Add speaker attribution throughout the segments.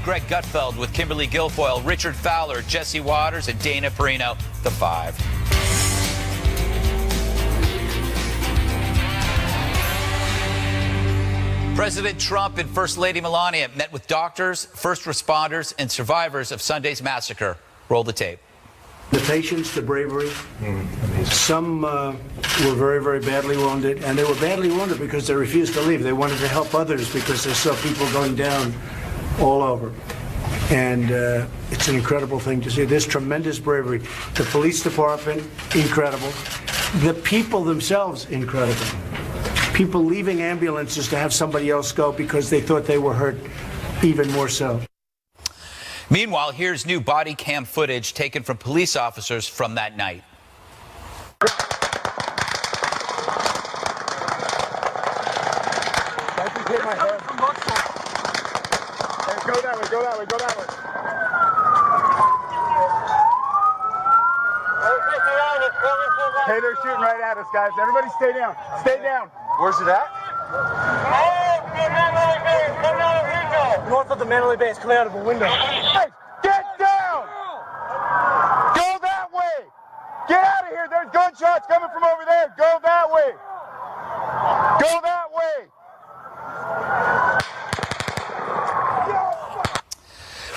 Speaker 1: Greg Gutfeld with Kimberly Guilfoyle, Richard Fowler, Jesse Waters, and Dana Perino, the five. President Trump and First Lady Melania met with doctors, first responders, and survivors of Sunday's massacre. Roll the tape.
Speaker 2: The patience, the bravery. Some were very, very badly wounded, and they were badly wounded because they refused to leave. They wanted to help others because they saw people going down all over. And it's an incredible thing to see. This tremendous bravery. The police department, incredible. The people themselves, incredible. People leaving ambulances to have somebody else go because they thought they were hurt, even more so.
Speaker 1: Meanwhile, here's new body cam footage taken from police officers from that night.
Speaker 3: Go that way, go that way, go that way. Hey, they're shooting right at us, guys. Everybody stay down. Stay down. Where's it at?
Speaker 4: North of the Manly base, coming out of a window.
Speaker 3: Hey, get down! Go that way! Get out of here! There's gunshots coming from over there! Go that way! Go that way!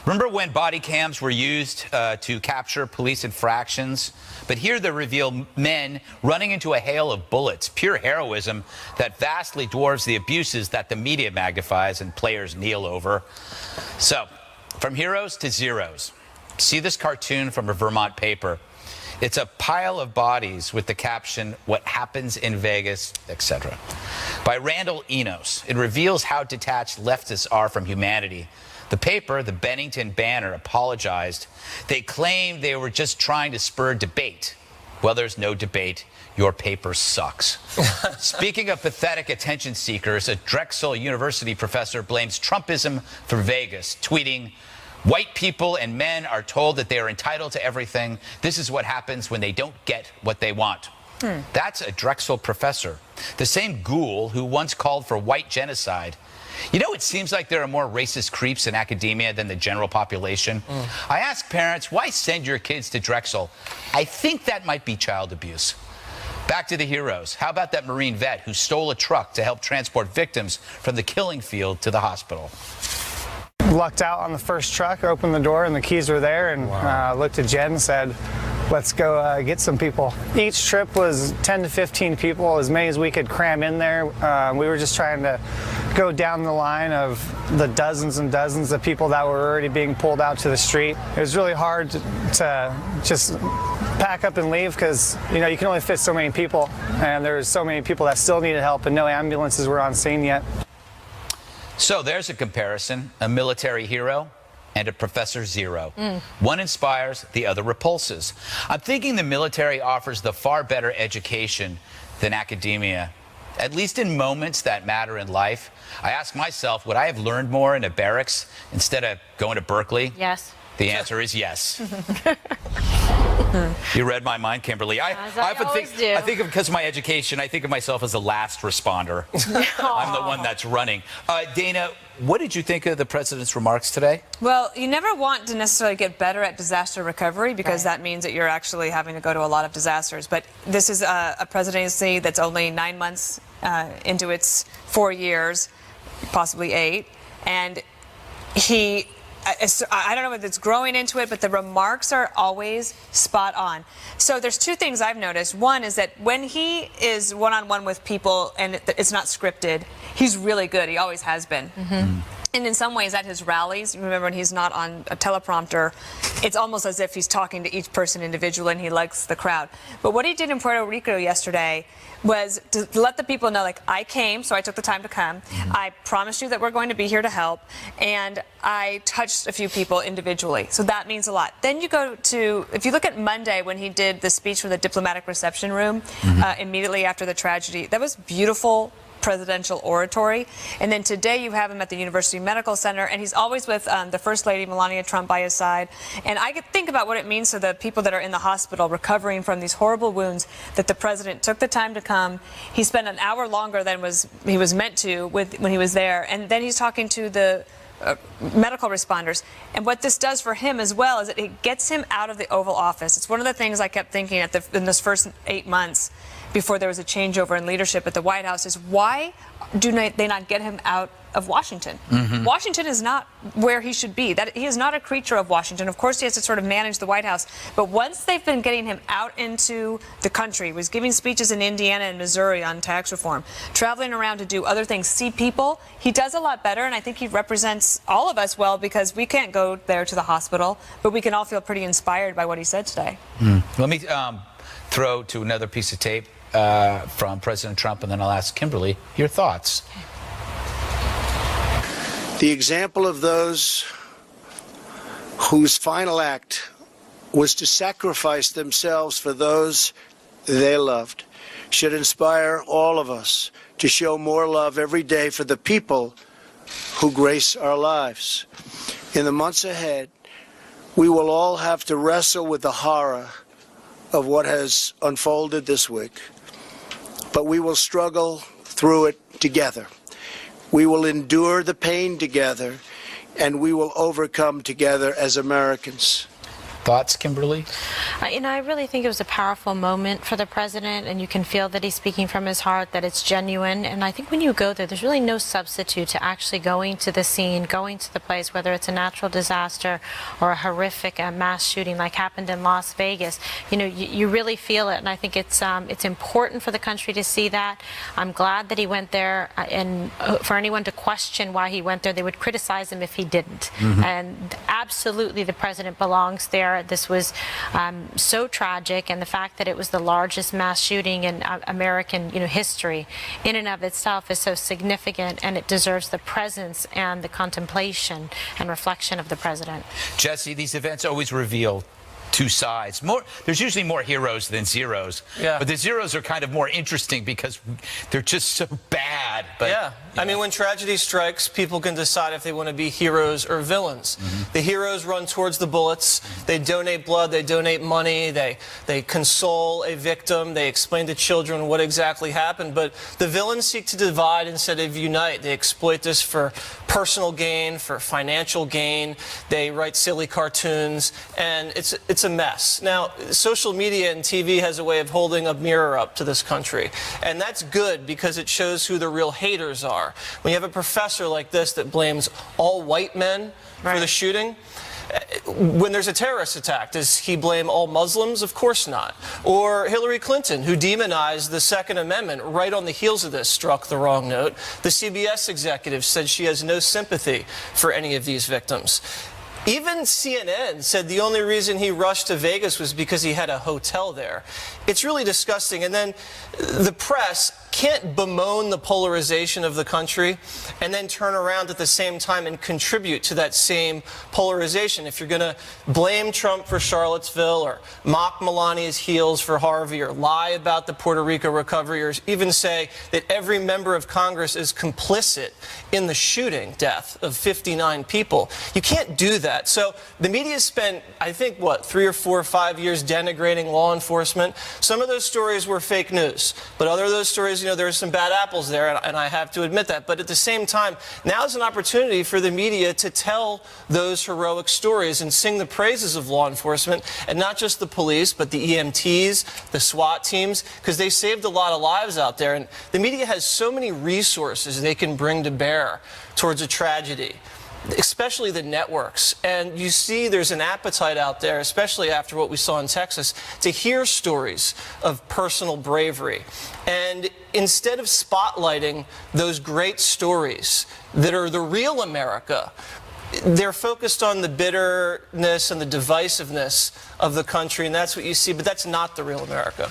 Speaker 1: Remember when body cams were used to capture police infractions? But here they reveal men running into a hail of bullets, pure heroism that vastly dwarfs the abuses that the media magnifies and players kneel over. So, from heroes to zeros. See this cartoon from a Vermont paper. It's a pile of bodies with the caption, "What happens in Vegas," etc. By Randall Enos. It reveals how detached leftists are from humanity. The paper, the Bennington Banner, apologized. They claimed they were just trying to spur debate. Well, there's no debate. Your paper sucks. Speaking of pathetic attention seekers, a Drexel University professor blames Trumpism for Vegas, tweeting, "White people and men are told that they are entitled to everything. This is what happens when they don't get what they want." That's a Drexel professor, the same ghoul who once called for white genocide. You know, it seems like there are more racist creeps in academia than the general population. I ask parents, why send your kids to Drexel? I think that might be child abuse. Back to the heroes. How about that Marine vet who stole a truck to help transport victims from the killing field to the hospital?
Speaker 4: Lucked out on the first truck, opened the door, and the keys were there, and looked at Jen and said, "Let's go get some people." Each trip was 10 to 15 people, as many as we could cram in there. We were just trying to go down the line of the dozens and dozens of people that were already being pulled out to the street. It was really hard to just pack up and leave because, you know, you can only fit so many people, and there's so many people that still needed help, and no ambulances were on scene yet.
Speaker 1: So there's a comparison, a military hero and a Professor Zero. One inspires, the other repulses. I'm thinking the military offers the far better education than academia, at least in moments that matter in life. I ask myself, would I have learned more in a barracks instead of going to Berkeley?
Speaker 5: Yes.
Speaker 1: The answer is yes. You read my mind, Kimberly. I think because of my education, I think of myself as a last responder. I'm the one that's running. Dana, what did you think of the president's remarks today?
Speaker 6: Well, you never want to necessarily get better at disaster recovery because that means that you're actually having to go to a lot of disasters. But this is a presidency that's only 9 months into its 4 years, possibly 8. And I don't know if it's growing into it, but the remarks are always spot on. So there's two things I've noticed. One is that when he is one-on-one with people and it's not scripted, he's really good. He always has been. And in some ways at his rallies, remember when he's not on a teleprompter, it's almost as if he's talking to each person individually and he likes the crowd. But what he did in Puerto Rico yesterday was to let the people know, like, I came, so I took the time to come. I promised you that we're going to be here to help. And I touched a few people individually. So that means a lot. Then you go to, if you look at Monday when he did the speech from the diplomatic reception room immediately after the tragedy, that was beautiful presidential oratory. And then today you have him at the University Medical Center, and he's always with the First Lady, Melania Trump, by his side. And I could think about what it means to the people that are in the hospital recovering from these horrible wounds that the president took the time to come. He spent an hour longer than he was meant to when he was there. And then he's talking to the medical responders. And what this does for him as well is that it gets him out of the Oval Office. It's one of the things I kept thinking in those first 8 months before there was a changeover in leadership at the White House is why do they not get him out of Washington? Washington is not where he should be. That he is not a creature of Washington. Of course, he has to sort of manage the White House. But once they've been getting him out into the country, he was giving speeches in Indiana and Missouri on tax reform, traveling around to do other things, see people, he does a lot better. And I think he represents all of us well because we can't go there to the hospital, but we can all feel pretty inspired by what he said today.
Speaker 1: Let me throw to another piece of tape from President Trump, and then I'll ask Kimberly your thoughts.
Speaker 2: The example of those whose final act was to sacrifice themselves for those they loved should inspire all of us to show more love every day for the people who grace our lives. In the months ahead, we will all have to wrestle with the horror of what has unfolded this week, but we will struggle through it together. We will endure the pain together, and we will overcome together as Americans.
Speaker 1: Thoughts, Kimberly?
Speaker 5: I really think it was a powerful moment for the president, and you can feel that he's speaking from his heart, that it's genuine. And I think when you go there, there's really no substitute to actually going to the scene, going to the place, whether it's a natural disaster or a horrific mass shooting like happened in Las Vegas. You really feel it, and I think it's important for the country to see that. I'm glad that he went there, and for anyone to question why he went there, they would criticize him if he didn't. And absolutely, the president belongs there. This was so tragic, and the fact that it was the largest mass shooting in American history in and of itself is so significant, and it deserves the presence and the contemplation and reflection of the president.
Speaker 1: Jesse, these events always reveal two sides. There's usually more heroes than zeros.
Speaker 7: Yeah.
Speaker 1: But the zeros are kind of more interesting because they're just so bad. But,
Speaker 7: yeah. I mean, when tragedy strikes, people can decide if they want to be heroes or villains. The heroes run towards the bullets. They donate blood. They donate money. They console a victim. They explain to children what exactly happened. But the villains seek to divide instead of unite. They exploit this for personal gain, for financial gain. They write silly cartoons, and it's a mess. Now, social media and TV has a way of holding a mirror up to this country, and that's good because it shows who the real haters are. When you have a professor like this that blames all white men for the shooting, when there's a terrorist attack, does he blame all Muslims? Of course not. Or Hillary Clinton, who demonized the Second Amendment right on the heels of this, struck the wrong note. The CBS executive said she has no sympathy for any of these victims. Even CNN said the only reason he rushed to Vegas was because he had a hotel there. It's really disgusting. And then the press can't bemoan the polarization of the country and then turn around at the same time and contribute to that same polarization. If you're going to blame Trump for Charlottesville or mock Melania's heels for Harvey or lie about the Puerto Rico recovery or even say that every member of Congress is complicit in the shooting death of 59 people, you can't do that. So the media spent, I think, 3 or 4 or 5 years denigrating law enforcement. Some of those stories were fake news, but other of those stories, there are some bad apples there, and I have to admit that. But at the same time, now is an opportunity for the media to tell those heroic stories and sing the praises of law enforcement, and not just the police, but the EMTs, the SWAT teams, because they saved a lot of lives out there. And the media has so many resources they can bring to bear towards a tragedy, especially the networks. And you see there's an appetite out there, especially after what we saw in Texas, to hear stories of personal bravery. And instead of spotlighting those great stories that are the real America, they're focused on the bitterness and the divisiveness of the country, and that's what you see, but that's not the real America.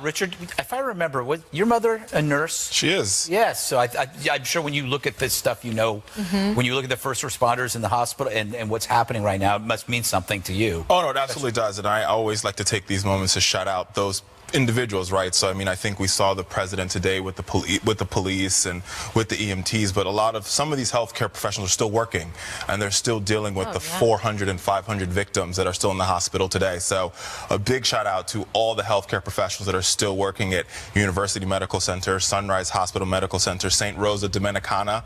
Speaker 1: Richard, if I remember, was your mother a nurse?
Speaker 8: She is.
Speaker 1: Yes, so I'm sure when you look at this stuff, when you look at the first responders in the hospital and what's happening right now, it must mean something to you.
Speaker 8: Oh, no, it absolutely does, and I always like to take these moments to shout out those individuals, right? So I mean, I think we saw the president today with the police and with the EMTs, but some of these healthcare professionals are still working, and they're still dealing with 400 and 500 victims that are still in the hospital today. So a big shout out to all the healthcare professionals that are still working at University Medical Center, Sunrise Hospital Medical Center, St. Rosa Dominicana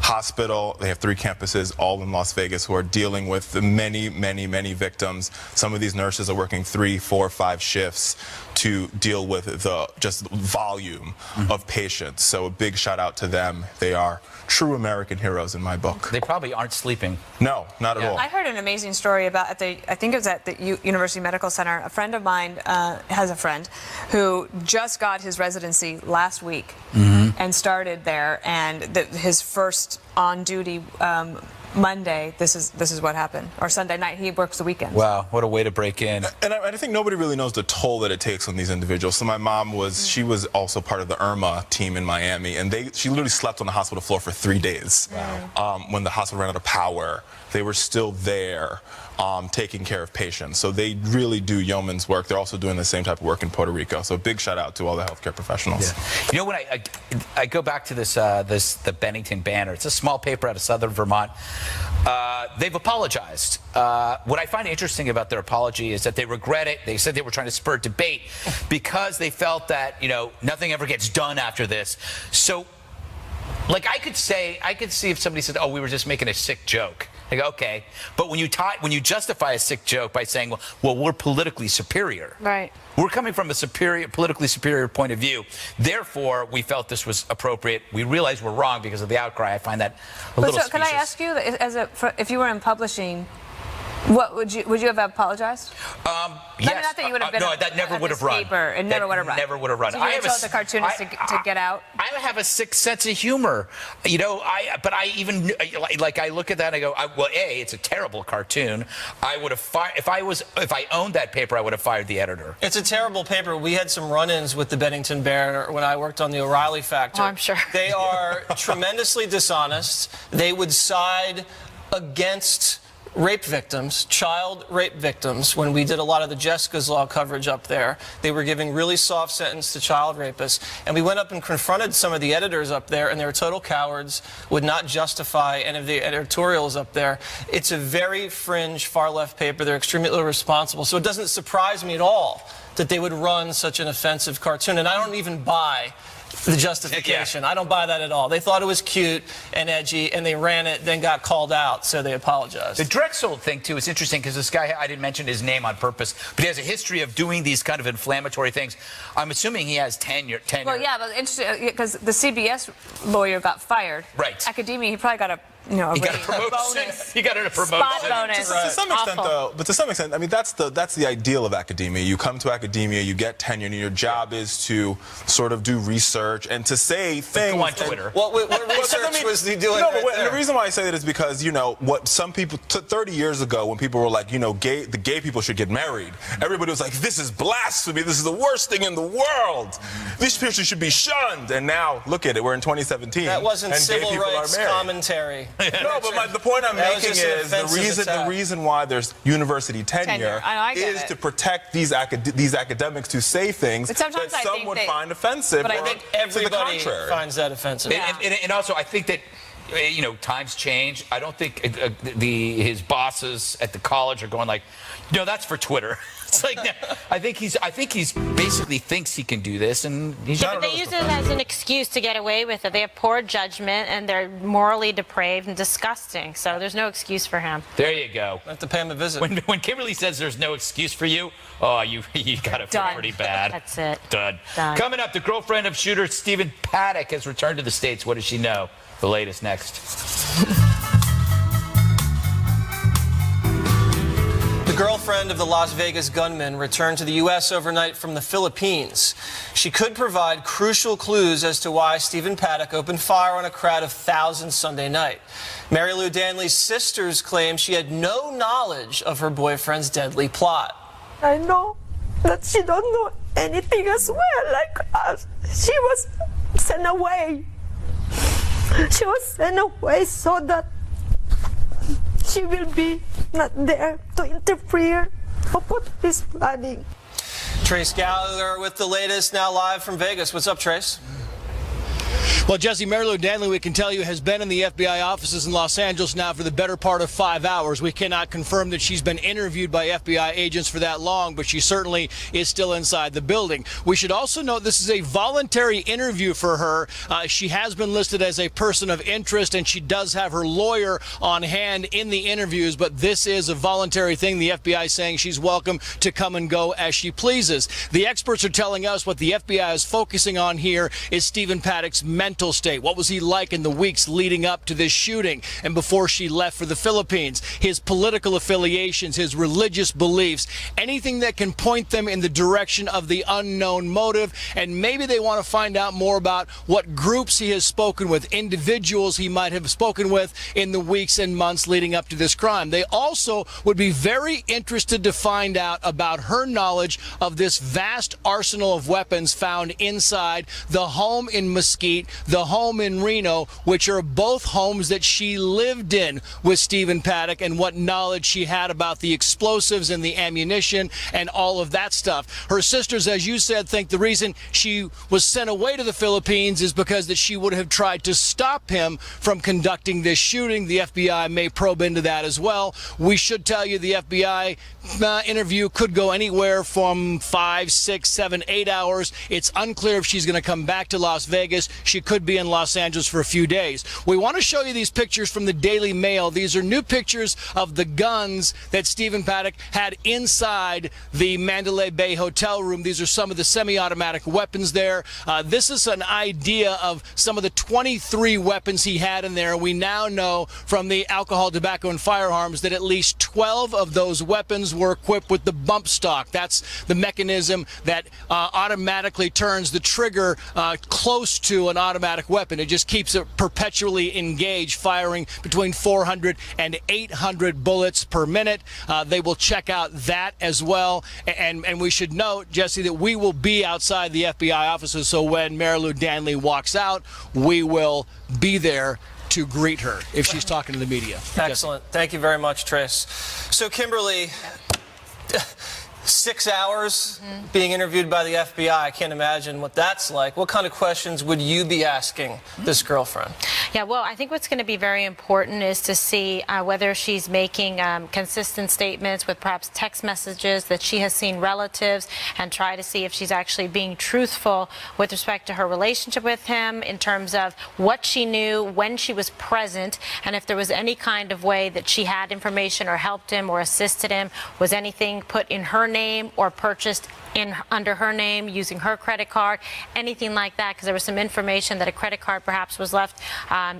Speaker 8: Hospital. They have 3 campuses all in Las Vegas who are dealing with many, many, many victims. Some of these nurses are working 3, 4, 5 shifts to deal with the just volume of patients. So a big shout out to them. They are true American heroes in my book.
Speaker 1: They probably aren't sleeping.
Speaker 8: No, not at all.
Speaker 6: I heard an amazing story about I think it was at the University Medical Center. A friend of mine has a friend who just got his residency last week and started there, and his first on-duty Monday, this is what happened. Or Sunday night, he works the weekends.
Speaker 1: Wow, what a way to break in.
Speaker 8: And I think nobody really knows the toll that it takes on these individuals. So my mom she was also part of the Irma team in Miami, and she literally slept on the hospital floor for 3 days. Wow. When the hospital ran out of power, they were still there taking care of patients. So they really do yeoman's work. They're also doing the same type of work in Puerto Rico. So big shout out to all the healthcare professionals.
Speaker 1: Yeah. You know, when I go back to the Bennington Banner, it's a small paper out of Southern Vermont. They've apologized. What I find interesting about their apology is that they regret it. They said they were trying to spur debate because they felt that, nothing ever gets done after this. So, like, I could see if somebody said, "Oh, we were just making a sick joke." I go, okay. But when you justify a sick joke by saying, well, we're politically superior.
Speaker 5: Right.
Speaker 1: We're coming from a politically superior point of view. Therefore, we felt this was appropriate. We realized we're wrong because of the outcry. I find that a little specious.
Speaker 6: Can I ask you, if you were in publishing, what would you have apologized?
Speaker 1: Yes.
Speaker 6: I mean, not that you would have been.
Speaker 1: No, that never would have run.
Speaker 6: It never would have run.
Speaker 1: Never would have run.
Speaker 6: So you told the cartoonist to get out.
Speaker 1: I have a sick sense of humor, But I even I look at that and I go, well, it's a terrible cartoon. I would have fired if I owned that paper. I would have fired the editor.
Speaker 7: It's a terrible paper. We had some run-ins with the Bennington Banner when I worked on the O'Reilly Factor.
Speaker 5: Oh, I'm sure.
Speaker 7: They are tremendously dishonest. They would side against rape victims, child rape victims. When we did a lot of the Jessica's Law coverage up there, they were giving really soft sentence to child rapists. And we went up and confronted some of the editors up there, and they were total cowards, would not justify any of the editorials up there. It's a very fringe, far-left paper. They're extremely irresponsible. So it doesn't surprise me at all that they would run such an offensive cartoon. And I don't even buy the justification. I don't buy that at all. They thought it was cute and edgy, and they ran it, then got called out, so they apologized.
Speaker 1: The Drexel thing, too, is interesting because this guy, I didn't mention his name on purpose, but he has a history of doing these kind of inflammatory things. I'm assuming he has tenure.
Speaker 6: Well, yeah, but interesting because the CBS lawyer got fired.
Speaker 1: Right.
Speaker 6: Academia, he probably got a
Speaker 1: he got a promotion.
Speaker 6: bonus.
Speaker 1: He got a promotion.
Speaker 6: Spot bonus.
Speaker 8: To some extent, though, but to some extent, I mean, that's the ideal of academia. You come to academia, you get tenure, and your job is to sort of do research and to say things.
Speaker 1: Go on Twitter.
Speaker 7: What research was he doing?
Speaker 8: No,
Speaker 7: right
Speaker 8: but
Speaker 7: there?
Speaker 8: the reason why I say that is because what some people 30 years ago, when people were like, the gay people should get married, everybody was like, this is blasphemy. This is the worst thing in the world. These people should be shunned. And now look at it. We're in 2017.
Speaker 7: That wasn't
Speaker 8: and
Speaker 7: civil
Speaker 8: gay people
Speaker 7: rights
Speaker 8: are married.
Speaker 7: commentary.
Speaker 8: No, but the point I'm making is the reason why there's university tenure is to protect these academics to say things that some would find offensive.
Speaker 7: But I think everybody finds that offensive.
Speaker 1: Yeah. And also, I think that times change. I don't think his bosses at the college are going like, no, that's for Twitter. It's like, I think he's basically thinks he can do this, and he's
Speaker 5: but they use it as an excuse to get away with it. They have poor judgment, and they're morally depraved and disgusting. So there's no excuse for him.
Speaker 1: There you go.
Speaker 7: I have to pay him a visit.
Speaker 1: When Kimberly says there's no excuse for you, you got to feel pretty bad.
Speaker 5: That's it.
Speaker 1: Done.
Speaker 5: Done.
Speaker 1: Coming up, the girlfriend of shooter Stephen Paddock has returned to the States. What does she know? The latest next.
Speaker 7: The girlfriend of the Las Vegas gunman returned to the U.S. overnight from the Philippines. She could provide crucial clues as to why Stephen Paddock opened fire on a crowd of thousands Sunday night. Mary Lou Danley's sisters claim she had no knowledge of her boyfriend's deadly plot.
Speaker 9: I know that she don't know anything as well like us. She was sent away. She was sent away so that she will be not there to interfere or put this planning.
Speaker 7: Trace Gallagher with the latest, now live from Vegas. What's up, Trace?
Speaker 10: Well, Jesse, Mary Lou Danley, we can tell you, has been in the FBI offices in Los Angeles now for the better part of 5 hours. We cannot confirm that she's been interviewed by FBI agents for that long, but she certainly is still inside the building. We should also note this is a voluntary interview for her. She has been listed as a person of interest, and she does have her lawyer on hand in the interviews, but this is a voluntary thing. The FBI saying she's welcome to come and go as she pleases. The experts are telling us what the FBI is focusing on here is Stephen Paddock's mental state. What was he like in the weeks leading up to this shooting and before she left for the Philippines? His political affiliations, his religious beliefs, anything that can point them in the direction of the unknown motive. And maybe they want to find out more about what groups he has spoken with, individuals he might have spoken with in the weeks and months leading up to this crime. They also would be very interested to find out about her knowledge of this vast arsenal of weapons found inside the home in Mesquite, the home in Reno, which are both homes that she lived in with Stephen Paddock, and what knowledge she had about the explosives and the ammunition and all of that stuff. Her sisters, as you said, think the reason she was sent away to the Philippines is because that she would have tried to stop him from conducting this shooting. The FBI may probe into that as well. We should tell you the FBI interview could go anywhere from 5, 6, 7, 8 hours. It's unclear if she's going to come back to Las Vegas. She could be in Los Angeles for a few days. We want to show you these pictures from the Daily Mail. These are new pictures of the guns that Stephen Paddock had inside the Mandalay Bay hotel room. These are some of the semi-automatic weapons there. This is an idea of some of the 23 weapons he had in there. We now know from the alcohol, tobacco, and firearms that at least 12 of those weapons were equipped with the bump stock. That's the mechanism that automatically turns the trigger close to an automatic weapon. It just keeps it perpetually engaged, firing between 400 and 800 bullets per minute. They will check out that as well. And we should note, Jesse, that we will be outside the FBI offices, so when Mary Lou Danley walks out, we will be there to greet her if she's talking to the media.
Speaker 7: Excellent. Thank you very much, Trace. So, Kimberly, 6 hours being interviewed by the FBI. I can't imagine what that's like. What kind of questions would you be asking this girlfriend?
Speaker 5: Yeah, well, I think what's going to be very important is to see whether she's making consistent statements with perhaps text messages that she has seen relatives, and try to see if she's actually being truthful with respect to her relationship with him in terms of what she knew when she was present, and if there was any kind of way that she had information or helped him or assisted him. Was anything put in her name or purchased under her name using her credit card, anything like that, because there was some information that a credit card perhaps was left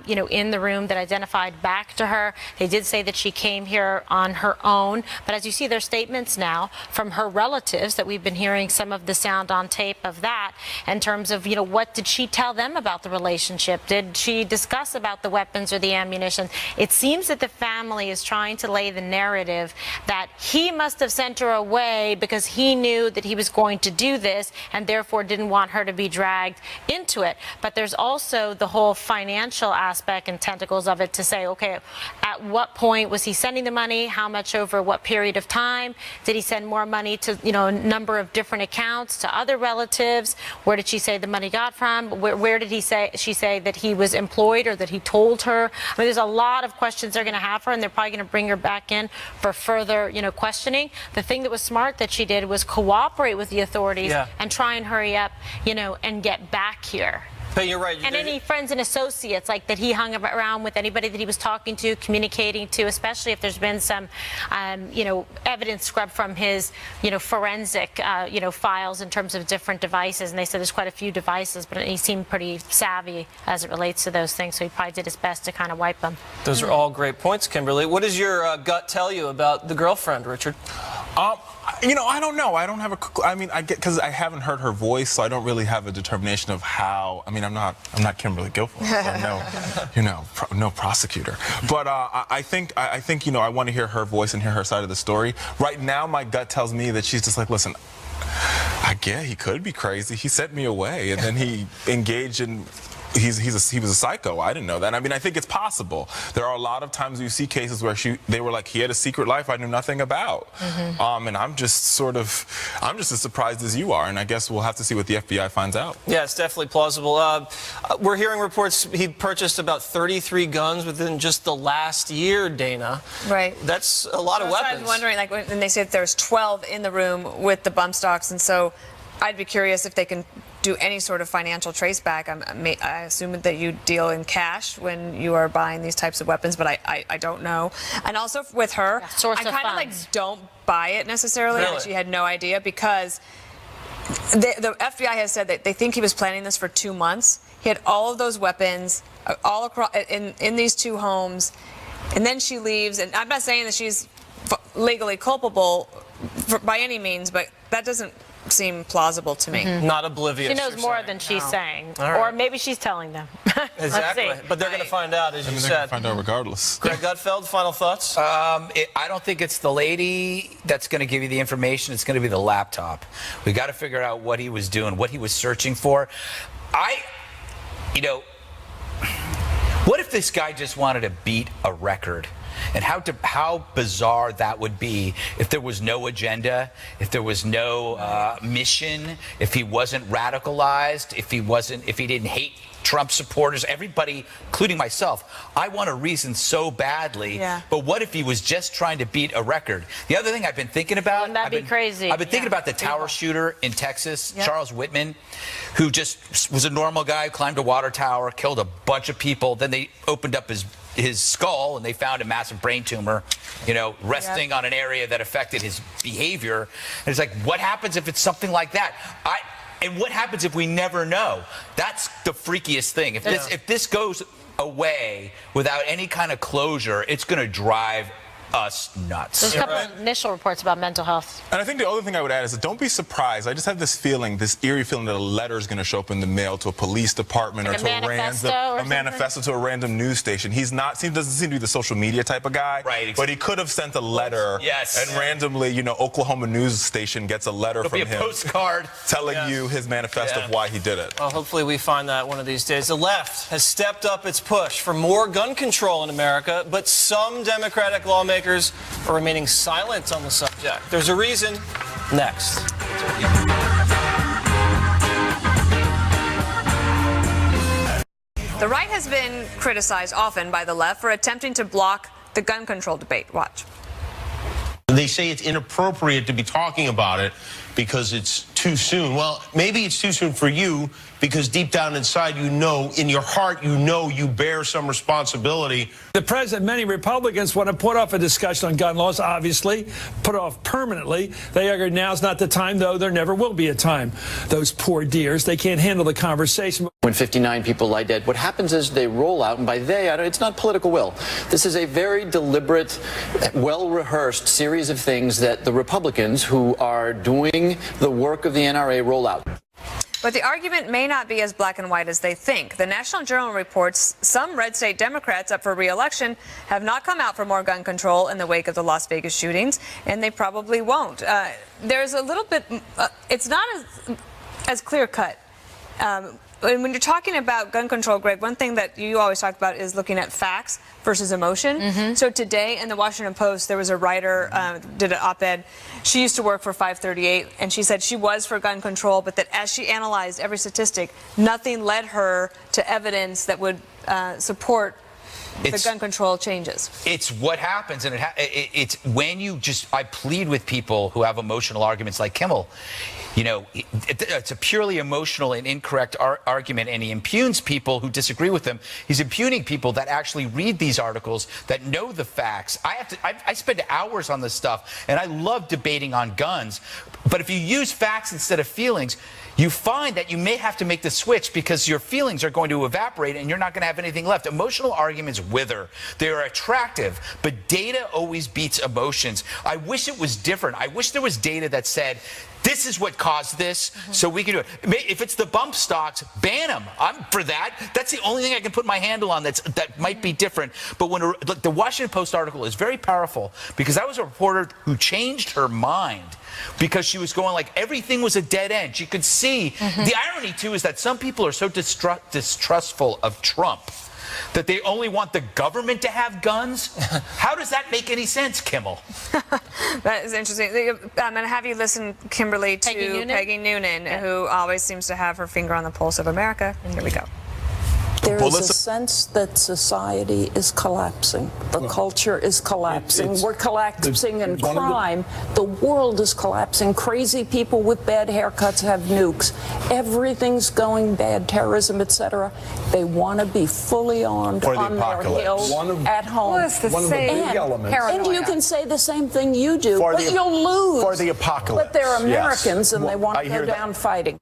Speaker 5: in the room that identified back to her. They did say that she came here on her own, but as you see, there's statements now from her relatives that we've been hearing some of the sound on tape of that in terms of, what did she tell them about the relationship? Did she discuss about the weapons or the ammunition? It seems that the family is trying to lay the narrative that he must have sent her away because he knew that he was going to do this and therefore didn't want her to be dragged into it. But there's also the whole financial aspect and tentacles of it to say, okay, at what point was he sending the money? How much over what period of time? Did he send more money to, a number of different accounts to other relatives? Where did she say the money got from? Where did she say that he was employed or that he told her? I mean, there's a lot of questions they're going to have her, and they're probably going to bring her back in for further, questioning. The thing that was smart that she did was cooperate with the authorities and try and hurry up, and get back here.
Speaker 7: But you're right.
Speaker 5: And any friends and associates that he hung around with, anybody that he was talking to, communicating to, especially if there's been some, evidence scrubbed from his, forensic, files in terms of different devices. And they said there's quite a few devices, but he seemed pretty savvy as it relates to those things. So he probably did his best to kind of wipe them.
Speaker 7: Those are all great points, Kimberly. What does your gut tell you about the girlfriend, Richard?
Speaker 8: I don't know. I don't have because I haven't heard her voice, so I don't really have a determination of how. I mean, I'm not Kimberly Guilfoyle, so no prosecutor. But I think I want to hear her voice and hear her side of the story. Right now, my gut tells me that she's just like, listen, I get he could be crazy. He sent me away, and then he engaged in he was a psycho. I didn't know that. I mean, I think it's possible. There are a lot of times you see cases where they were like, he had a secret life I knew nothing about. And I'm just as surprised as you are. And I guess we'll have to see what the FBI finds out.
Speaker 7: Yeah, it's definitely plausible. We're hearing reports he purchased about 33 guns within just the last year, Dana.
Speaker 6: Right.
Speaker 7: That's a lot of weapons.
Speaker 6: I was wondering, like, when they say that there's 12 in the room with the bump stocks, and so I'd be curious if they can do any sort of financial trace back. I assume that you deal in cash when you are buying these types of weapons, but I don't know. And also with her,
Speaker 5: source
Speaker 6: I
Speaker 5: of
Speaker 6: kind of like
Speaker 5: funds.
Speaker 6: don't buy it necessarily.
Speaker 7: Really?
Speaker 6: She had no idea, because the FBI has said that they think he was planning this for 2 months. He had all of those weapons all across in these 2 homes, and then she leaves. And I'm not saying that she's legally culpable by any means, but that doesn't seem plausible to me.
Speaker 7: Not oblivious.
Speaker 5: She knows
Speaker 7: you're
Speaker 5: more
Speaker 7: saying.
Speaker 5: than she's saying.
Speaker 7: All right.
Speaker 5: Or maybe she's telling them. Let's
Speaker 7: Exactly.
Speaker 5: see.
Speaker 7: But they're going to find out, as you
Speaker 8: They're going to
Speaker 7: said.
Speaker 8: find out regardless.
Speaker 7: Greg Gutfeld, final thoughts?
Speaker 1: I don't think it's the lady that's going to give you the information. It's going to be the laptop. We got to figure out what he was doing, what he was searching for. What if this guy just wanted to beat a record? And how bizarre that would be if there was no agenda, if there was no mission, if he wasn't radicalized, if he didn't hate Trump supporters, everybody, including myself. I want a reason so badly.
Speaker 6: Yeah.
Speaker 1: But what if he was just trying to beat a record? The other thing I've been thinking about.
Speaker 5: Wouldn't that be crazy?
Speaker 1: I've been thinking
Speaker 6: Yeah.
Speaker 1: about the tower shooter in Texas,
Speaker 6: Yep.
Speaker 1: Charles Whitman, who just was a normal guy, climbed a water tower, killed a bunch of people. Then they opened up his skull and they found a massive brain tumor, resting on an area that affected his behavior. And it's like, what happens if it's something like that? And what happens if we never know? That's the freakiest thing. If this goes away without any kind of closure, it's going to drive us nuts.
Speaker 5: There's a couple of initial reports about mental health.
Speaker 8: And I think the other thing I would add is that don't be surprised. I just have this eerie feeling that a letter is going to show up in the mail to a police department
Speaker 5: Like
Speaker 8: or
Speaker 5: a
Speaker 8: to
Speaker 5: manifesto
Speaker 8: a manifesto to a random news station. Doesn't seem to be the social media type of guy.
Speaker 1: Right.
Speaker 8: But he could have sent a letter.
Speaker 1: Yes.
Speaker 8: And randomly, Oklahoma news station gets a letter
Speaker 1: It'll
Speaker 8: from
Speaker 1: be a
Speaker 8: him
Speaker 1: postcard
Speaker 8: telling you his manifesto of why he did it.
Speaker 7: Well, hopefully we find that one of these days. The left has stepped up its push for more gun control in America, but some Democratic lawmakers are remaining silent on the subject. There's a reason. Next.
Speaker 6: The right has been criticized often by the left for attempting to block the gun control debate. Watch.
Speaker 11: They say it's inappropriate to be talking about it because it's too soon. Well, maybe it's too soon for you because deep down inside, in your heart, you bear some responsibility.
Speaker 12: The president, many Republicans want to put off a discussion on gun laws, obviously, put off permanently. They argue now's not the time, though there never will be a time. Those poor dears, they can't handle the conversation.
Speaker 13: When 59 people lie dead, what happens is they roll out, and by it's not political will. This is a very deliberate, well-rehearsed series of things that the Republicans who are doing the work of the NRA roll out.
Speaker 6: But the argument may not be as black and white as they think. The National Journal reports some red state Democrats up for re-election have not come out for more gun control in the wake of the Las Vegas shootings, and they probably won't. There's a little bit, it's not as clear-cut. When you're talking about gun control, Greg, one thing that you always talk about is looking at facts versus emotion. So today in the Washington Post, there was a writer, did an op-ed. She used to work for 538, and she said she was for gun control, but that as she analyzed every statistic, nothing led her to evidence that would support the gun control changes.
Speaker 1: It's what happens, and it's when I plead with people who have emotional arguments like Kimmel. It's a purely emotional and incorrect argument, and he impugns people who disagree with him. He's impugning people that actually read these articles, that know the facts. I spend hours on this stuff, and I love debating on guns. But if you use facts instead of feelings, you find that you may have to make the switch because your feelings are going to evaporate and you're not going to have anything left. Emotional arguments wither. They're attractive, but data always beats emotions. I wish it was different. I wish there was data that said this is what caused this, so we can do it. If it's the bump stocks, ban them. I'm for that. That's the only thing I can put my handle on that might be different. But when look, the Washington Post article is very powerful because I was a reporter who changed her mind because she was going like everything was a dead end. She could see. The irony, too, is that some people are so distrustful of Trump that they only want the government to have guns. How does that make any sense, Kimmel?
Speaker 6: That is interesting. I'm going to have you listen, Kimberly, to Peggy Noonan, who always seems to have her finger on the pulse of America. And here we go.
Speaker 14: There is a sense that society is collapsing. The culture is collapsing. We're collapsing in crime. The world is collapsing. Crazy people with bad haircuts have nukes. Everything's going bad, terrorism, etc. They want to be fully armed on their hills at home.
Speaker 15: Well, it's the same element.
Speaker 14: And you can say the same thing you do, but you'll lose.
Speaker 15: For the apocalypse.
Speaker 14: But they're Americans, and they want to go down fighting.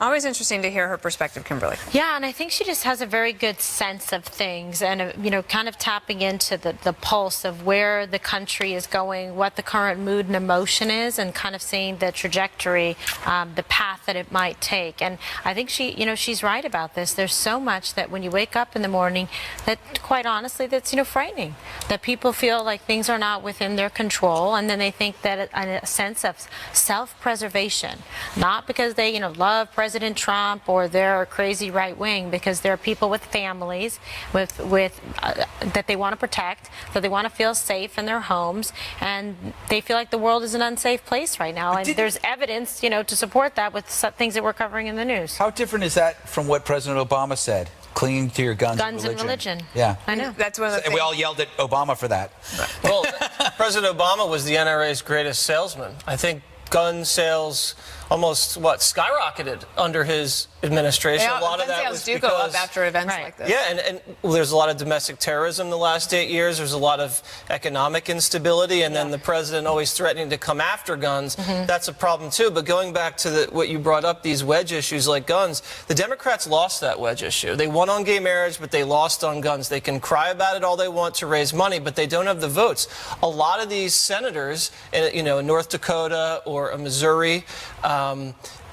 Speaker 6: Always interesting to hear her perspective, Kimberly.
Speaker 5: Yeah, and I think she just has a very good sense of things and, kind of tapping into the pulse of where the country is going, what the current mood and emotion is, and kind of seeing the trajectory, the path that it might take. And I think she's right about this. There's so much that when you wake up in the morning that, quite honestly, that's, frightening. That people feel like things are not within their control, and then they think that a sense of self-preservation, not because they, love President Trump or they're a crazy right wing, because there are people with families that they want to protect, that they want to feel safe in their homes, and they feel like the world is an unsafe place right now. And there's evidence, to support that with things that we're covering in the news.
Speaker 1: How different is that from what President Obama said? Clinging to your guns and religion. Yeah.
Speaker 5: I know.
Speaker 6: That's one of the things.
Speaker 1: We all yelled at Obama for that.
Speaker 7: Well, President Obama was the NRA's greatest salesman. I think gun sales almost skyrocketed under his administration.
Speaker 6: Yeah,
Speaker 7: a lot of that
Speaker 6: sales
Speaker 7: was
Speaker 6: do
Speaker 7: because,
Speaker 6: go up after events like this.
Speaker 7: Yeah, and there's a lot of domestic terrorism the last 8 years. There's a lot of economic instability, and then the president always threatening to come after guns. That's a problem too. But going back to what you brought up, these wedge issues like guns, the Democrats lost that wedge issue. They won on gay marriage, but they lost on guns. They can cry about it all they want to raise money, but they don't have the votes. A lot of these senators, in North Dakota or Missouri,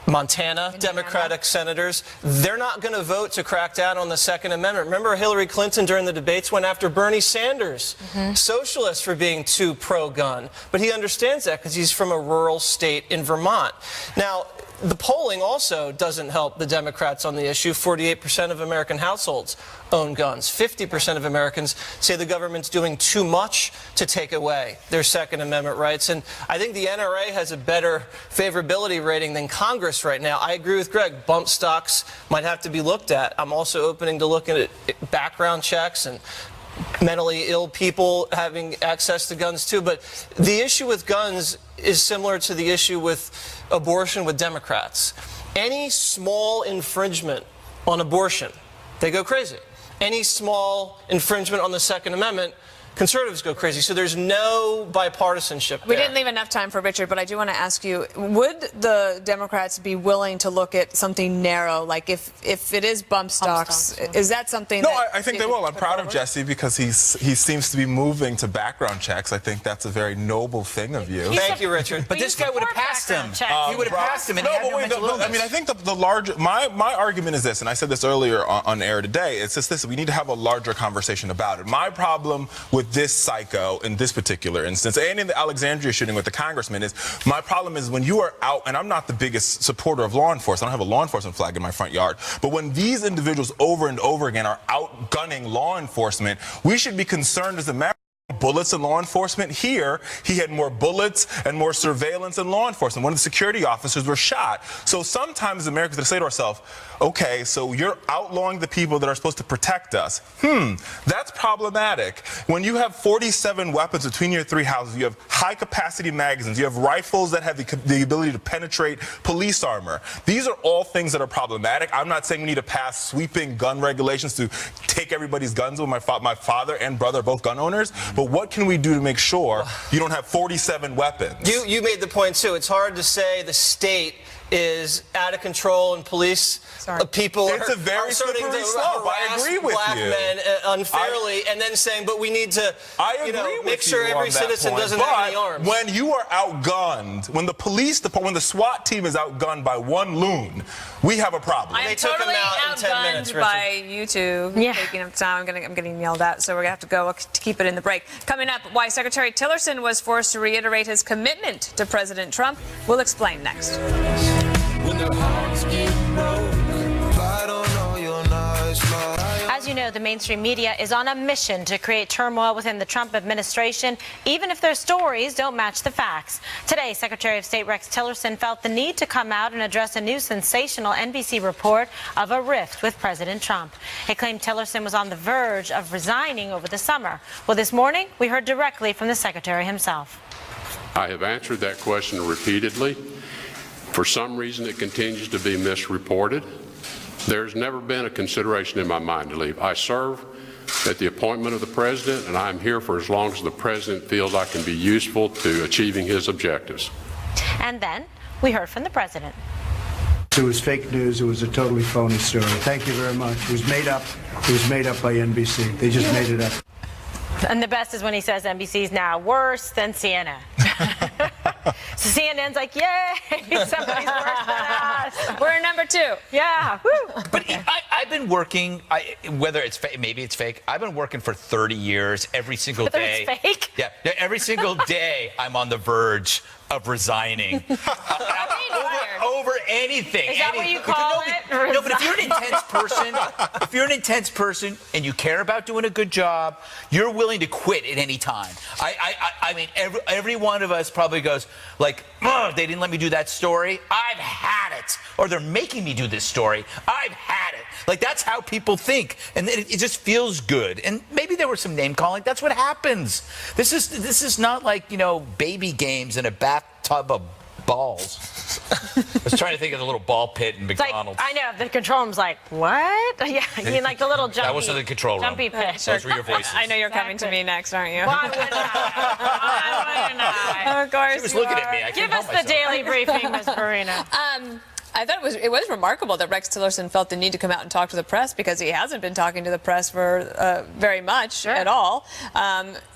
Speaker 7: Montana, Democratic senators, they're not going to vote to crack down on the Second Amendment. Remember Hillary Clinton during the debates went after Bernie Sanders, socialist, for being too pro-gun. But he understands that because he's from a rural state in Vermont. Now, the polling also doesn't help the Democrats on the issue. 48% of American households own guns. 50% of Americans say the government's doing too much to take away their Second Amendment rights. And I think the NRA has a better favorability rating than Congress right now. I agree with Greg. Bump stocks might have to be looked at. I'm also opening to looking at background checks and mentally ill people having access to guns too. But the issue with guns is similar to the issue with abortion with Democrats. Any small infringement on abortion, they go crazy. Any small infringement on the Second Amendment, conservatives go crazy. So there's no bipartisanship there.
Speaker 6: We didn't leave enough time for Richard, but I do want to ask you, would the Democrats be willing to look at something narrow, like if it is bump stocks, is that something
Speaker 8: I think they will. I'm proud of Jesse because he seems to be moving to background checks. I think that's a very noble thing of you.
Speaker 7: Thank you, Richard.
Speaker 1: But this guy would have passed him. He would have passed him. And
Speaker 8: I mean, I think the larger, my argument is this, and I said this earlier on air today, it's just this: we need to have a larger conversation about it. My problem with this psycho in this particular instance, and in the Alexandria shooting with the congressman, is my problem is when you are out, and I'm not the biggest supporter of law enforcement, I don't have a law enforcement flag in my front yard, but when these individuals over and over again are outgunning law enforcement, we should be concerned as Americans. Bullets in law enforcement. Here, he had more bullets and more surveillance in law enforcement. One of the security officers were shot. So sometimes Americans have to say to ourselves, okay, so you're outlawing the people that are supposed to protect us. That's problematic. When you have 47 weapons between your three houses, you have high-capacity magazines, you have rifles that have the ability to penetrate police armor. These are all things that are problematic. I'm not saying we need to pass sweeping gun regulations to take everybody's guns. My father and brother are both gun owners. But what can we do to make sure you don't have 47 weapons?
Speaker 7: You made the point, too. It's hard to say the state is out of control and police people
Speaker 8: It's a very
Speaker 7: are starting to
Speaker 8: slippery slope. I
Speaker 7: harass
Speaker 8: agree with
Speaker 7: black
Speaker 8: you.
Speaker 7: men unfairly, and then saying, but we need to make sure
Speaker 8: you
Speaker 7: every
Speaker 8: on that
Speaker 7: citizen
Speaker 8: point.
Speaker 7: doesn't
Speaker 8: But
Speaker 7: have any arms.
Speaker 8: when you are outgunned, when the SWAT team is outgunned by one loon, we have a problem.
Speaker 6: I'm totally outgunned by YouTube taking up time. I'm getting yelled at, so we're gonna have to go to keep it in the break. Coming up, why Secretary Tillerson was forced to reiterate his commitment to President Trump. We'll explain next.
Speaker 5: As you know, the mainstream media is on a mission to create turmoil within the Trump administration, even if their stories don't match the facts. Today, Secretary of State Rex Tillerson felt the need to come out and address a new sensational NBC report of a rift with President Trump. It claimed Tillerson was on the verge of resigning over the summer. Well, this morning, we heard directly from the Secretary himself.
Speaker 16: I have answered that question repeatedly. For some reason, it continues to be misreported. There's never been a consideration in my mind to leave. I serve at the appointment of the president, and I'm here for as long as the president feels I can be useful to achieving his objectives.
Speaker 5: And then we heard from the president.
Speaker 2: It was fake news. It was a totally phony story. Thank you very much. It was made up. It was made up by NBC. They just made it up.
Speaker 5: And the best is when he says NBC's now worse than CNN. So CNN's like, yay, somebody's worse than us.
Speaker 6: We're number 2.
Speaker 5: Yeah. Woo.
Speaker 1: But I've been working, whether it's maybe it's fake, I've been working for 30 years, every single
Speaker 5: Whether
Speaker 1: day.
Speaker 5: it's fake?
Speaker 1: Yeah, every single day I'm on the verge of resigning. Over anything.
Speaker 5: Is that what you call it?
Speaker 1: No, but if you're an intense person, and you care about doing a good job, you're willing to quit at any time. I mean, every one of us probably goes like, oh, they didn't let me do that story. I've had it. Or they're making me do this story. I've had it. Like, that's how people think. And it just feels good. And maybe there was some name calling. That's what happens. This is not like, baby games in a bathtub of balls. I was trying to think of the little ball pit in McDonald's.
Speaker 5: I know. The control room's like, what? Yeah, you mean like the little jumpy.
Speaker 1: That wasn't the control room.
Speaker 5: Jumpy pit.
Speaker 1: Those were your voices.
Speaker 6: I know you're coming to me next, aren't you?
Speaker 5: Why wouldn't I?
Speaker 6: Of course
Speaker 1: She was looking at me. I
Speaker 5: Give
Speaker 1: couldn't
Speaker 5: us
Speaker 1: help
Speaker 5: the daily briefing, Ms. Farina.
Speaker 6: I thought it was remarkable that Rex Tillerson felt the need to come out and talk to the press, because he hasn't been talking to the press for very much at all.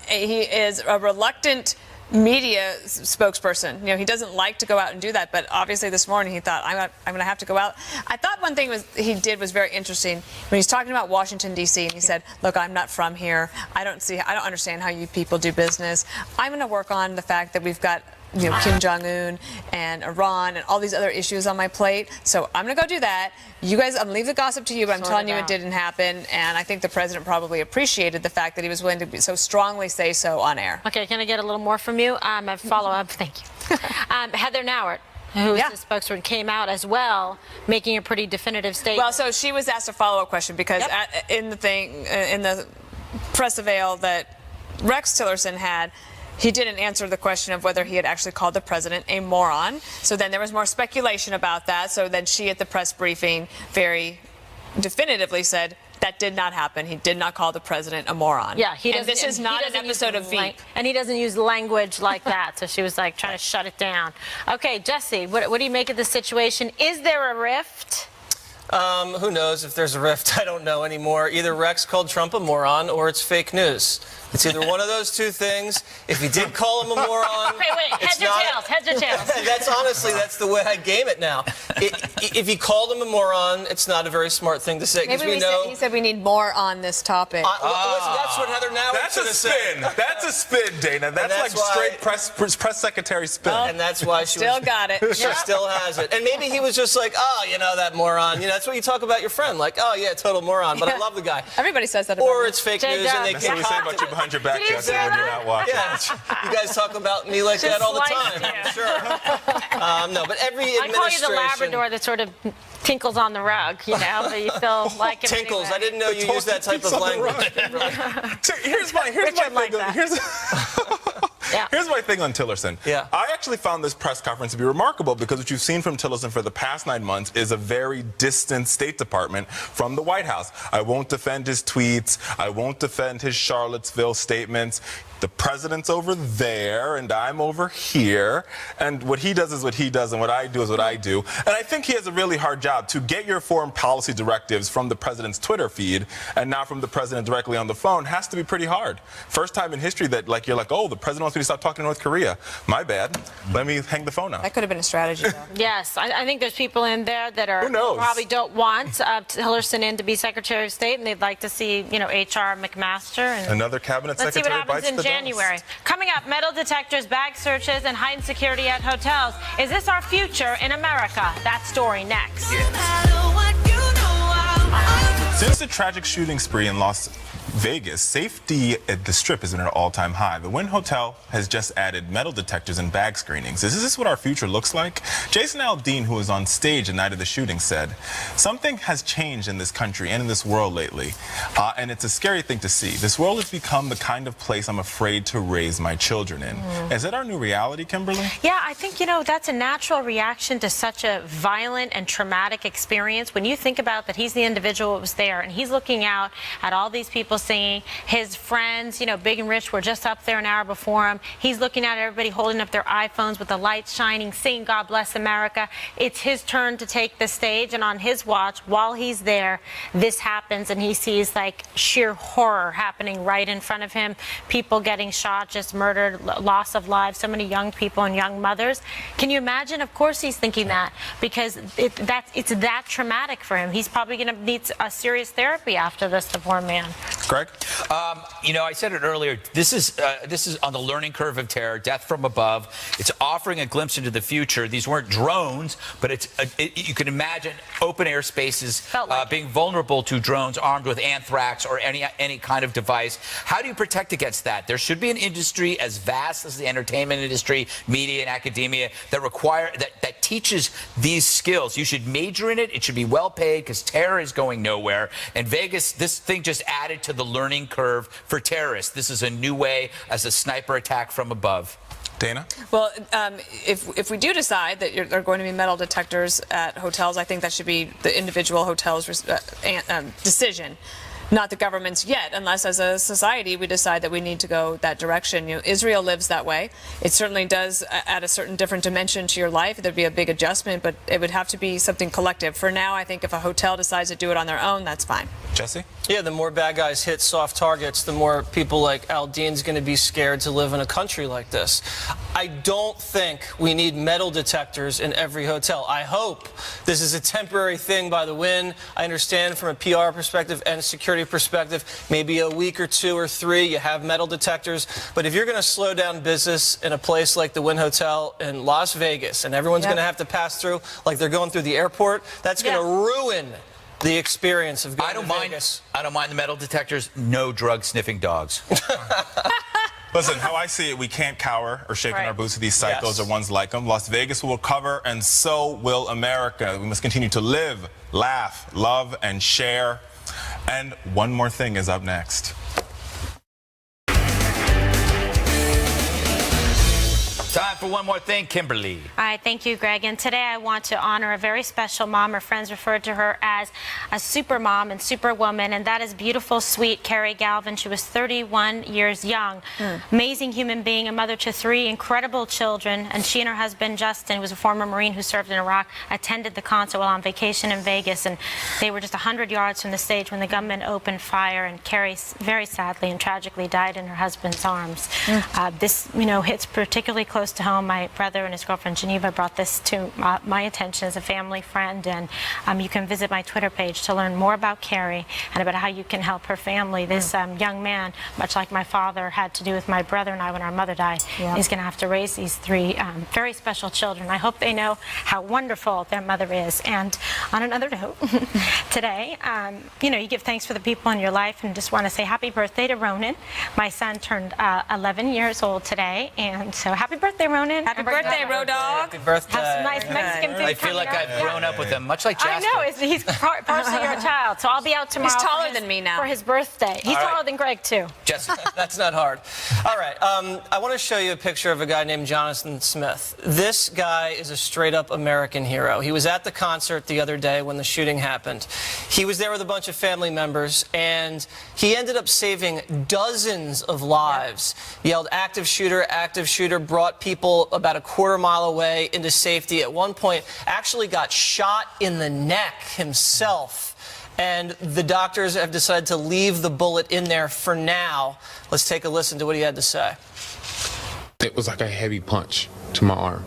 Speaker 6: He is a reluctant media spokesperson. He doesn't like to go out and do that, but obviously this morning he thought, I'm going to have to go out. I thought one thing he did was very interesting when he's talking about Washington, D.C., and he said, look, I'm not from here. I don't understand how you people do business. I'm going to work on the fact that we've got Kim Jong-un and Iran and all these other issues on my plate. So I'm going to go do that. You guys, I'm going to leave the gossip to you, but I'm telling you it didn't happen. And I think the president probably appreciated the fact that he was willing to so strongly say so on air.
Speaker 5: Okay, can I get a little more from you? A follow-up. Thank you. Heather Nauert, who is the spokesman, came out as well, making a pretty definitive statement.
Speaker 6: Well, so she was asked a follow-up question because in the press avail that Rex Tillerson had, he didn't answer the question of whether he had actually called the president a moron. So then there was more speculation about that. So then she, at the press briefing, very definitively said that did not happen. He did not call the president a moron.
Speaker 5: Yeah,
Speaker 6: and this is not an episode of Veep.
Speaker 5: And he doesn't use language like that. So she was like trying to shut it down. Okay, Jesse, what do you make of the situation? Is there a rift?
Speaker 7: Who knows if there's a rift? I don't know anymore. Either Rex called Trump a moron or it's fake news. It's either one of those two things. If he did call him a moron,
Speaker 5: wait, heads or tails.
Speaker 7: That's the way I game it now. If he called him a moron, it's not a very smart thing to say.
Speaker 6: Maybe he said we need more on this topic.
Speaker 7: That's what Heather Nauert
Speaker 8: That's a spin. That's a spin, Dana. That's like straight press secretary spin.
Speaker 7: And that's why she
Speaker 6: got it.
Speaker 7: She still has it. And maybe he was just like, that moron. That's what you talk about your friend. Like, total moron, but I love the guy.
Speaker 6: Everybody says that about
Speaker 7: Or it's fake news and they
Speaker 8: can't talk to behind your back, Jesse, when you're not watching.
Speaker 7: Yeah, you guys talk about me like that all the time. I'm sure. No, but every administration.
Speaker 5: I call you the Labrador that sort of tinkles on the rug, but you still like it.
Speaker 7: Tinkles.
Speaker 5: Anyway.
Speaker 7: I didn't know you used that type of language.
Speaker 8: Here's my thing on Tillerson.
Speaker 7: Yeah.
Speaker 8: I actually found this press conference to be remarkable because what you've seen from Tillerson for the past 9 months is a very distant State Department from the White House. I won't defend his tweets. I won't defend his Charlottesville statements. The president's over there, and I'm over here. And what he does is what he does, and what I do is what I do. And I think he has a really hard job to get your foreign policy directives from the president's Twitter feed and not from the president directly on the phone has to be pretty hard. First time in history that you're like, oh, the president wants me to stop talking to North Korea. My bad. Let me hang the phone up.
Speaker 6: That could have been a strategy, though.
Speaker 5: Yes, I think there's people in there that are
Speaker 8: Who knows?
Speaker 5: probably don't want Tillerson to be Secretary of State, and they'd like to see, H.R. McMaster. And
Speaker 8: Another cabinet
Speaker 5: let's see what
Speaker 8: secretary
Speaker 5: happens
Speaker 8: bites
Speaker 5: in
Speaker 8: the
Speaker 5: January.
Speaker 8: dust.
Speaker 5: Coming up, metal detectors, bag searches, and heightened security at hotels. Is this our future in America? That story next.
Speaker 8: Since the tragic shooting spree in Las Vegas, safety at the Strip has been at an all-time high. The Wynn Hotel has just added metal detectors and bag screenings. Is this what our future looks like? Jason Aldean, who was on stage the night of the shooting, said, something has changed in this country and in this world lately, and it's a scary thing to see. This world has become the kind of place I'm afraid to raise my children in. Is that our new reality, Kimberly?
Speaker 5: Yeah, I think, that's a natural reaction to such a violent and traumatic experience. When you think about that he's the individual that was there, and he's looking out at all these people singing, his friends, big and rich, were just up there an hour before him. He's looking at everybody holding up their iPhones with the lights shining, singing God Bless America. It's his turn to take the stage, and on his watch, while he's there, this happens, and he sees sheer horror happening right in front of him. People getting shot, just murdered, loss of lives, so many young people and young mothers. Can you imagine? Of course he's thinking that, because it's that traumatic for him. He's probably going to need a serious therapy after this, the poor man.
Speaker 8: Greg?
Speaker 1: I said it earlier. This is on the learning curve of terror, death from above. It's offering a glimpse into the future. These weren't drones, but you can imagine open air spaces being vulnerable to drones armed with anthrax or any kind of device. How do you protect against that? There should be an industry as vast as the entertainment industry, media, and academia that teaches these skills. You should major in it. It should be well paid because terror is going nowhere. And Vegas, this thing just added to the learning curve for terrorists. This is a new way as a sniper attack from above.
Speaker 8: Dana?
Speaker 6: Well, if we do decide that there are going to be metal detectors at hotels, I think that should be the individual hotel's decision. Not the government's yet, unless as a society we decide that we need to go that direction. Israel lives that way. It certainly does add a certain different dimension to your life. There'd be a big adjustment, but it would have to be something collective. For now, I think if a hotel decides to do it on their own, that's fine.
Speaker 8: Jesse?
Speaker 7: Yeah, the more bad guys hit soft targets, the more people like Aldean's going to be scared to live in a country like this. I don't think we need metal detectors in every hotel. I hope this is a temporary thing by the Wynn. I understand from a PR perspective and a security perspective, maybe a week or 2 or 3, you have metal detectors. But if you're going to slow down business in a place like the Wynn Hotel in Las Vegas, and everyone's going to have to pass through like they're going through the airport, that's going to ruin the experience of going to Vegas.
Speaker 1: I don't mind the metal detectors. No drug-sniffing dogs.
Speaker 8: Listen, how I see it, we can't cower or shake in our boots to these psychos or ones like them. Las Vegas will recover, and so will America. We must continue to live, laugh, love, and share. And one more thing is up next.
Speaker 1: Time for one more thing, Kimberly.
Speaker 5: All right, thank you, Greg. And today I want to honor a very special mom. Her friends referred to her as a super mom and superwoman, and that is beautiful, sweet Carrie Galvin. She was 31 years young. Amazing human being, a mother to 3 incredible children, and she and her husband, Justin, who was a former Marine who served in Iraq, attended the concert while on vacation in Vegas, and they were just 100 yards from the stage when the gunman opened fire, and Carrie very sadly and tragically died in her husband's arms. This, hits particularly close to home. My brother and his girlfriend Geneva brought this to my attention as a family friend, and you can visit my Twitter page to learn more about Carrie and about how you can help her family. This young man, much like my father had to do with my brother and I when our mother died, is going to have to raise these 3 very special children. I hope they know how wonderful their mother is. And on another note, today, you give thanks for the people in your life, and just want to say happy birthday to Ronan. My son turned 11 years old today, and so happy birthday,
Speaker 17: birthday, Ronan.
Speaker 6: Happy birthday, Road Dog.
Speaker 7: Happy birthday.
Speaker 17: Have some nice Mexican food.
Speaker 1: I feel like I've grown up with him, much like
Speaker 17: I
Speaker 1: Jasper.
Speaker 17: know. He's partially your child, so I'll be out tomorrow.
Speaker 6: He's taller than me now.
Speaker 17: For his birthday. He's
Speaker 1: All right.
Speaker 17: taller than Greg, too.
Speaker 7: That's not hard. All right, I want to show you a picture of a guy named Jonathan Smith. This guy is a straight-up American hero. He was at the concert the other day when the shooting happened. He was there with a bunch of family members, and he ended up saving dozens of lives. Yelled active shooter, brought people about a quarter-mile away into safety. At one point, actually got shot in the neck himself. And the doctors have decided to leave the bullet in there for now. Let's take a listen to what he had to say.
Speaker 18: It was like a heavy punch to my arm.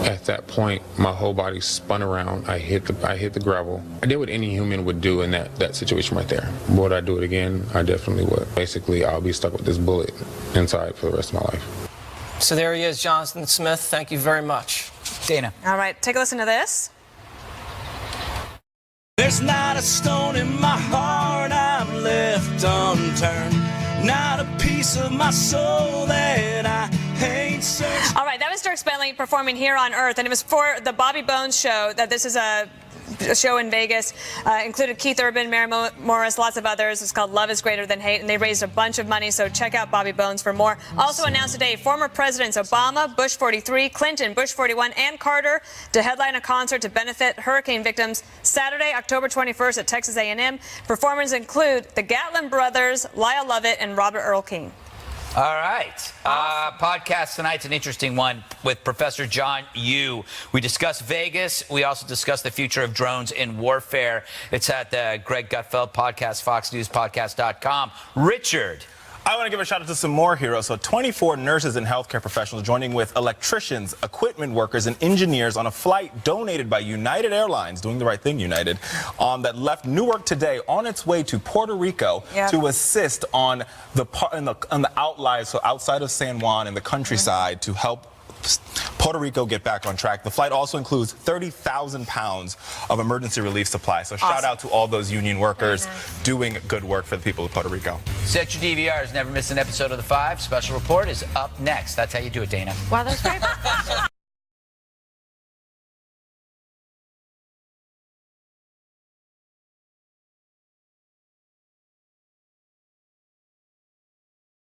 Speaker 18: At that point, my whole body spun around. I hit the gravel. I did what any human would do in that situation right there. Would I do it again? I definitely would. Basically, I'll be stuck with this bullet inside for the rest of my life.
Speaker 7: So there he is, Jonathan Smith. Thank you very much.
Speaker 1: Dana.
Speaker 6: All right, take a listen to this.
Speaker 19: There's not a stone in my heart I've left unturned. Not a piece of my soul that I ain't searched.
Speaker 6: All right, that was Dierks Bentley performing here on Earth, and it was for the Bobby Bones show. That this is a show in Vegas. Included Keith Urban, Mary Morris, lots of others. It's called Love is Greater Than Hate, and they raised a bunch of money, so check out Bobby Bones for more. Also announced today, former presidents Obama, Bush 43, Clinton, Bush 41, and Carter to headline a concert to benefit hurricane victims Saturday, October 21st at Texas A&M. Performers include the Gatlin Brothers, Lyle Lovett, and Robert Earl King.
Speaker 1: All right. Podcast tonight's an interesting one with Professor John Yoo. We discuss Vegas. We also discuss the future of drones in warfare. It's at the Greg Gutfeld podcast, foxnewspodcast.com. Richard.
Speaker 8: I want to give a shout out to some more heroes. So 24 nurses and healthcare professionals joining with electricians, equipment workers, and engineers on a flight donated by United Airlines, doing the right thing, United, that left Newark today on its way to Puerto Rico to assist on the outliers, so outside of San Juan and the countryside, to help Puerto Rico get back on track. The flight also includes 30,000 pounds of emergency relief supplies. So shout out to all those union workers doing good work for the people of Puerto Rico.
Speaker 1: Set your DVRs. Never miss an episode of The Five. Special report is up next. That's how you do it, Dana.
Speaker 5: Wow, that's great.